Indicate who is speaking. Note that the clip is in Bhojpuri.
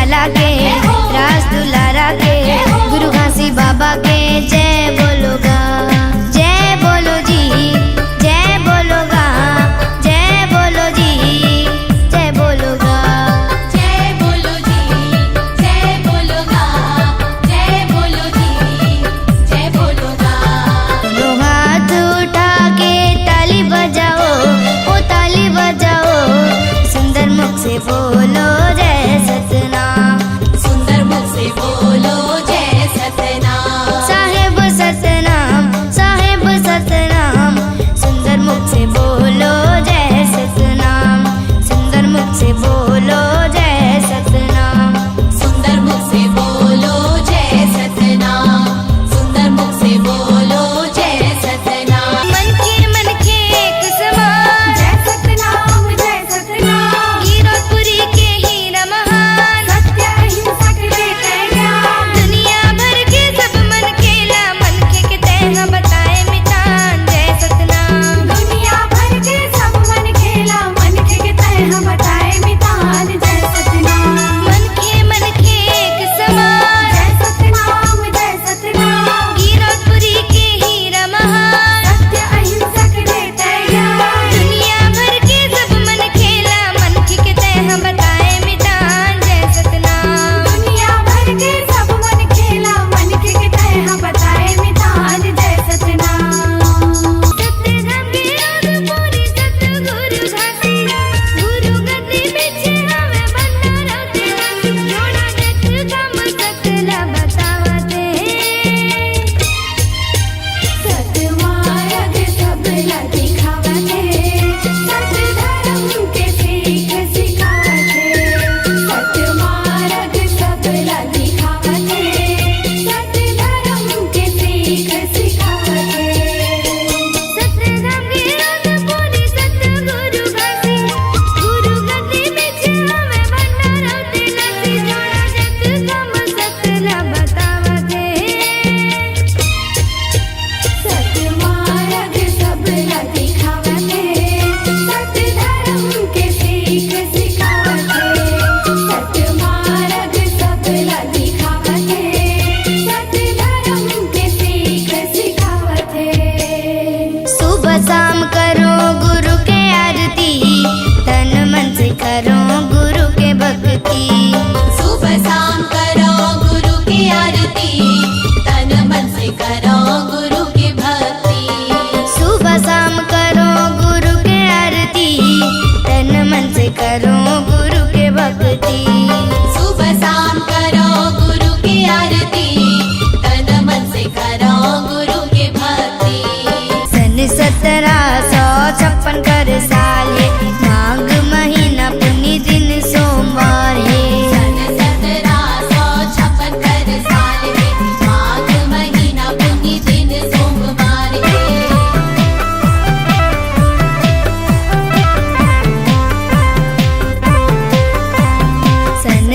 Speaker 1: लाला के, रास दुलारा के, गुरु घासी बाबा के जय बोलोगा, जय बोलो जी, जय बोलोगा, जय बोलो जी, जय बोलोगा,
Speaker 2: जय बोलो जी, जय बोलोगा, जय बोलो जी, जय बोलोगा।
Speaker 1: दो हाथ उठा के ताली बजाओ, ओ ताली बजाओ, सुंदर मुख से बोलो जय सतनाम,
Speaker 2: सुंदर मुख से बोलो जय सतनाम,
Speaker 1: साहेब सतनाम, साहेब सतनाम, सुंदर मुख से बोलो जय सतनाम, सुंदर मुख से बोलो जय सतनाम,
Speaker 2: सुंदर मुख से बोलो जय सतनाम, सुंदर मुख से बोलो जय सतनाम।
Speaker 1: मन के एक समान,
Speaker 2: जय सतनाम, जय सतनाम,
Speaker 1: हीरोपुरी के हीरा महान,
Speaker 2: सत्य अहिंसा के देते ज्ञान,
Speaker 1: दुनिया भर के सब मन खेला, मन के तह बताए मितान जय सतनाम,
Speaker 2: दुनिया भर के सब मन खेला, मन के तह बताए मितान जय सतनाम।
Speaker 1: मन के एक समान,
Speaker 2: जय सतनाम, जय सतनाम,
Speaker 1: हीरोपुरी के हीरा महान,
Speaker 2: सत्य अहिंसा के देते ज्ञान,
Speaker 1: दुनिया भर के सब मन खेला, मन के तह बताए मितान जय सतनाम,
Speaker 2: दुनिया भर के सब मन खेला, मन के तह बताए मितान जय सतनाम।
Speaker 1: सतनाम के रोज पूरी सतगुरु घासी, गुरु गद्दी बिछे हमें बंदा रहते नासी, जोड़ा जग कम सकला बतावते,
Speaker 2: सतमार्ग सबला दिखावते, सत धर्म के सीख सिखावते, सतमार्ग सबला दिखावते, सत धर्म के सीख सिखावते।
Speaker 1: सतनाम के रोज पूरी सतगुरु घासी, गुरु गद्दी बिछे हमें बंदा रहते नासी, जोड़ा जग कम सकला बतावते,
Speaker 2: सतमार्ग सबला दिखावते, सत धर्म के सीख सिखावते, सतमार्ग सबला दिखावते, सत धर्म के सीख सिखावते।
Speaker 1: सुबह शाम करो गुरु के आरती, तन मन से करो गुरु के भक्ति,
Speaker 2: सुबह शाम करो गुरु की आरती, तन मन से करो गुरु की भक्ति,
Speaker 1: सुबह शाम करो गुरु के आरती, तन मन से करो गुरु के भक्ति,
Speaker 2: सुबह शाम करो गुरु की आरती, तन मन से करो गुरु की भक्ति।
Speaker 1: सन 1756 कर साल है, माघ महीना पुण्य दिन सोमवार है,
Speaker 2: सन 1756 कर साल है, माघ महीना पुण्य दिन सोमवार है।
Speaker 1: सन